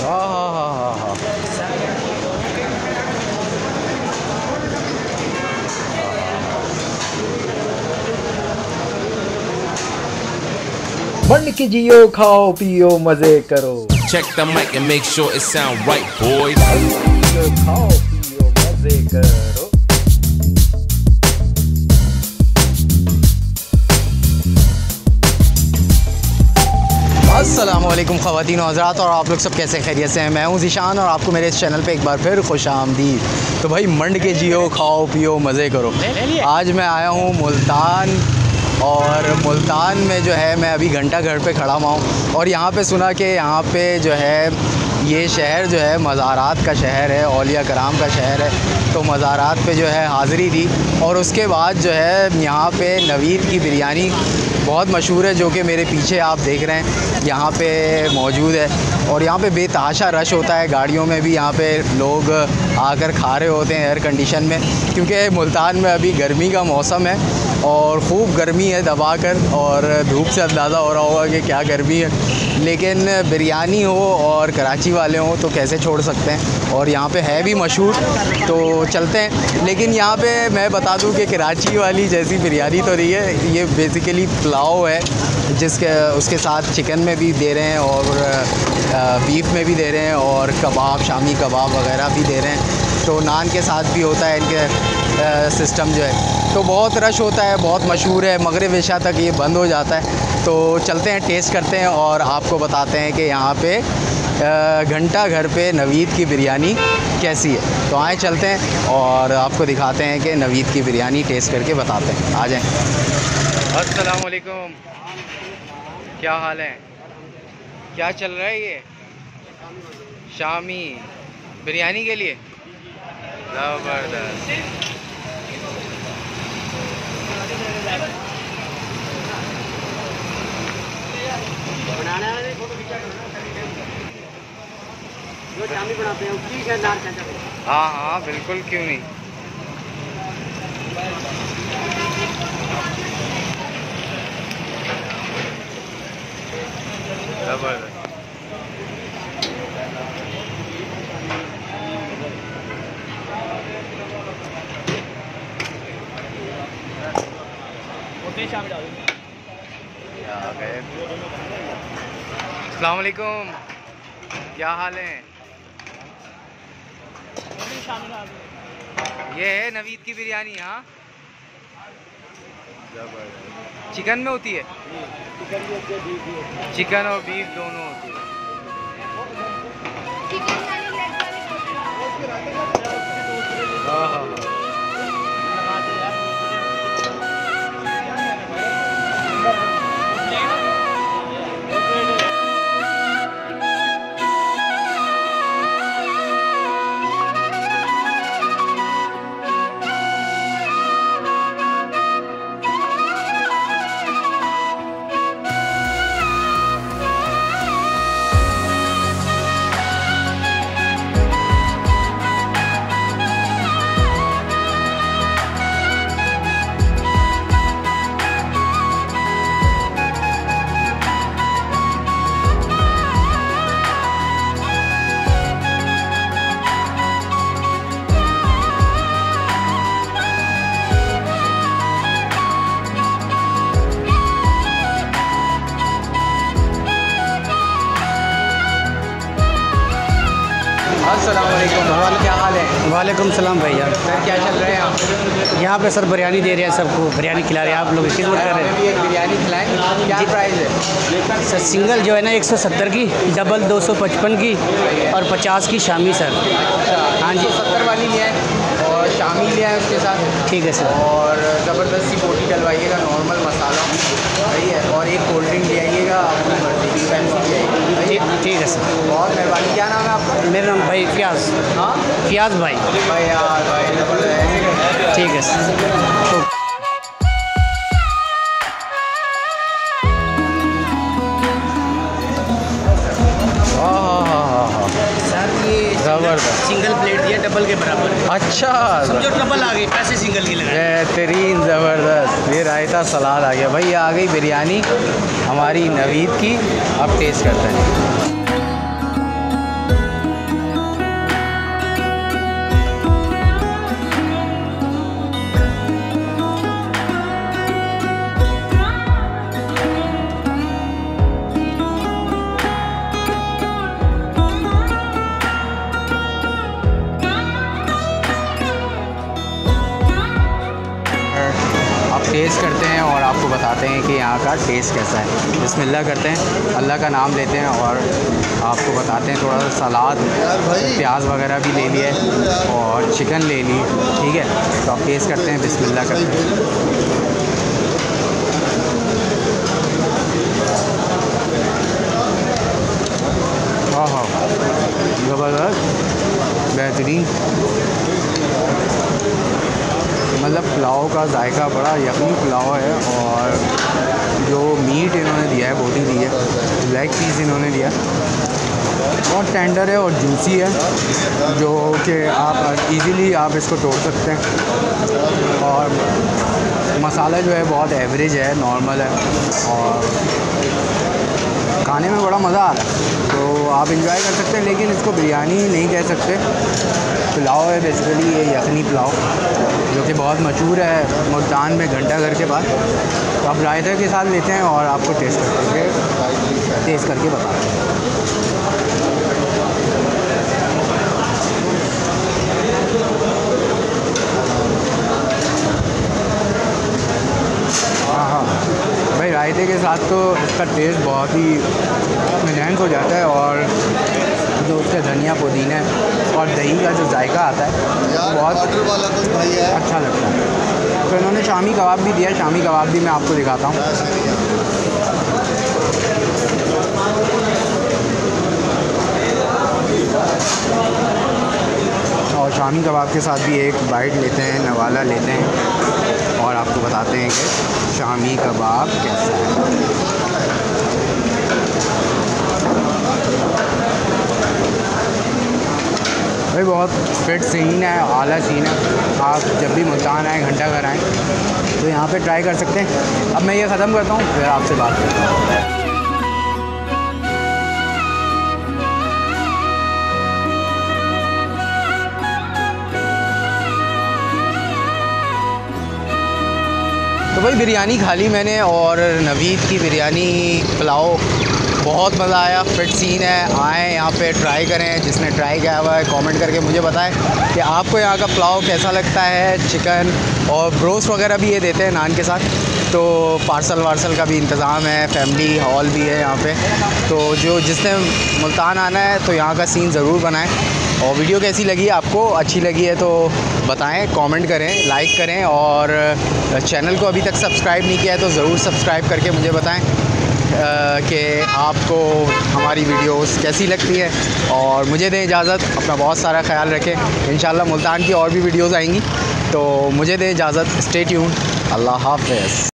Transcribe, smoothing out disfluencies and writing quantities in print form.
हाँ हाँ हाँ हाँ हाँ। बन के जियो, खाओ पियो मजे करो। Check the mic and make sure it sound right, boys. खाओ पियो मजे करो। अस्सलामुअलैकुम ख़वातीन और हज़रात, और आप लोग सब कैसे खैरियत से हैं। मैं हूं ज़ीशान और आपको मेरे इस चैनल पे एक बार फिर खुश आमदीद। तो भाई मंड के जियो, खाओ पियो मज़े करो। आज मैं आया हूं मुल्तान, और मुल्तान में जो है मैं अभी घंटा घर पे खड़ा हुआ हूँ। और यहाँ पे सुना कि यहाँ पे जो है ये शहर जो है मज़ारात का शहर है, औलिया कराम का शहर है। तो मज़ारात पे जो है हाज़िरी दी, और उसके बाद जो है यहाँ पे नवीद की बिरयानी बहुत मशहूर है, जो कि मेरे पीछे आप देख रहे हैं यहाँ पे मौजूद है। और यहाँ पे बेतहाशा रश होता है, गाड़ियों में भी यहाँ पे लोग आकर खा रहे होते हैं एयर कंडीशन में, क्योंकि मुल्तान में अभी गर्मी का मौसम है और ख़ूब गर्मी है दबा कर, और धूप से अंदाज़ा हो रहा होगा कि क्या गर्मी है। लेकिन बिरयानी हो और कराची वाले हों तो कैसे छोड़ सकते हैं, और यहाँ पे है भी मशहूर, तो चलते हैं। लेकिन यहाँ पे मैं बता दूँ कि कराची वाली जैसी बिरयानी तो नहीं है, ये बेसिकली पुलाव है, जिसके उसके साथ चिकन में भी दे रहे हैं और बीफ में भी दे रहे हैं, और कबाब, शामी कबाब वगैरह भी दे रहे हैं। तो नान के साथ भी होता है इनके सिस्टम जो है। तो बहुत रश होता है, बहुत मशहूर है, मगरिब इशा तक ये बंद हो जाता है। तो चलते हैं, टेस्ट करते हैं और आपको बताते हैं कि यहाँ पे घंटा घर पे नवीद की बिरयानी कैसी है। तो आए चलते हैं और आपको दिखाते हैं कि नवीद की बिरयानी टेस्ट करके बताते हैं। आ जाएँ। अस्सलाम वालेकुम, क्या हाल है, क्या चल रहा है ये? शामी बिरयानी के लिए ज़बरदस्त। जो शामी बनाते हैं उसकी शानदार चचा। हाँ हाँ बिल्कुल, क्यों नहीं। ज़बरदस्त। अस्सलाम वालेकुम, क्या हाल है? ये है नवीद की बिरयानी। हाँ जबरदस्त। चिकन में होती है? चिकन और बीफ दोनों होती है। हाँ हाँ हाँ। अस्सलाम वालेकुम, क्या हाल है? वालेकुम सलाम भैया। सर क्या चल रहा है आप? यहाँ पे सर बिरयानी दे रहे हैं, सबको बिरयानी खिला रहे हैं। आप लोग खिदमत कर रहे भी एक बिरयानी खिलाएं, क्या प्राइस है? सर सिंगल जो है ना 170 की, डबल 255 की, और 50 की शामी सर। हाँ जी, 70 वाली ले आए और शामी ले आए उसके साथ। ठीक है सर। और ज़बरदस्ती बोटी डलवाइएगा, नॉर्मल मसाला सही है, और एक कोल्ड ड्रिंक ले आइएगा अपनी मर्ज़ी की, पेप्सी ले आइएगा। ठीक है सर, बहुत मेहरबानी। क्या नाम है आपका? मेरा नाम भाई फियाज। हाँ फियाज भाई। भाई यार भाई, ठीक है सर। हाँ हाँ हाँ हाँ, सर ये ज़बरदस्त। सिंगल प्लेट दिया डबल के बराबर। अच्छा, समझो डबल आ गई, पैसे सिंगल की लगाए। बेहतरीन, ज़बरदस्त। ये रायता सलाद आ गया भाई। ये आ गई बिरयानी हमारी नवीद की। अब टेस्ट करते हैं। आप टेस्ट करते हैं और आपको बताते हैं कि यहाँ का टेस्ट कैसा है। बिस्मिल्लाह करते हैं, अल्लाह का नाम लेते हैं और आपको बताते हैं। थोड़ा सा सलाद, प्याज वगैरह भी ले लिए और चिकन ले ली, ठीक है। तो आप टेस्ट करते हैं, बिस्मिल्लाह करते हैं। हाँ हाँ, ज़बरदस्त, बेहतरीन। मतलब पुलाव का जायका बड़ा यखनी पुलाव है। और जो मीट इन्होंने दिया है, बोटी दी है, लेग पीस इन्होंने दिया, बहुत टेंडर है और जूसी है, जो कि आप इजीली आप इसको तोड़ सकते हैं। और मसाला जो है बहुत एवरेज है, नॉर्मल है और खाने में बड़ा मज़ा आ रहा है। तो आप इंजॉय कर सकते हैं, लेकिन इसको बिरयानी नहीं कह सकते, पुलाव है बेसिकली। ये यखनी पुलाव जो कि बहुत मशहूर है मुल्तान में, घंटा घर के पास। तो आप रायते के साथ लेते हैं और आपको टेस्ट करके बताते हैं। हाँ हाँ भाई, रायते के साथ तो इसका टेस्ट बहुत ही इनहेंस हो जाता है। और जो उसके धनिया, पुदीने और दही का जो जायका आता है वो बहुत अच्छा लगता है। तो इन्होंने शामी कबाब भी दिया। शामी कबाब भी मैं आपको दिखाता हूँ। और शामी कबाब के साथ भी एक बाइट लेते हैं, नवाला लेते हैं और आपको बताते हैं कि शामी कबाब कैसा है। भाई बहुत फिट सीन है, आला सीन है। आप जब भी मुल्तान आएँ, घंटा घर आएँ, तो यहाँ पे ट्राई कर सकते हैं। अब मैं ये ख़त्म करता हूँ, फिर आपसे बात करता हूँ। तो भाई बिरयानी खा ली मैंने और नवीद की बिरयानी पुलाव बहुत मज़ा आया। फिट सीन है, आएँ यहाँ पे ट्राई करें। जिसने ट्राई किया हुआ है कमेंट करके मुझे बताएं कि आपको यहाँ का पुलाव कैसा लगता है। चिकन और ब्रोस्ट वगैरह भी ये देते हैं नान के साथ। तो पार्सल वार्सल का भी इंतज़ाम है, फैमिली हॉल भी है यहाँ पे। तो जिसने मुल्तान आना है तो यहाँ का सीन ज़रूर बनाएं। और वीडियो कैसी लगी आपको, अच्छी लगी है तो बताएं, कमेंट करें, लाइक करें। और चैनल को अभी तक सब्सक्राइब नहीं किया है तो ज़रूर सब्सक्राइब करके मुझे बताएं कि आपको हमारी वीडियोस कैसी लगती है। और मुझे दें इजाज़त, अपना बहुत सारा ख्याल रखें। इंशाल्लाह मुल्तान की और भी वीडियोस आएंगी, तो मुझे दें इजाज़त। स्टे ट्यून्ड, अल्लाह हाफ़िज़।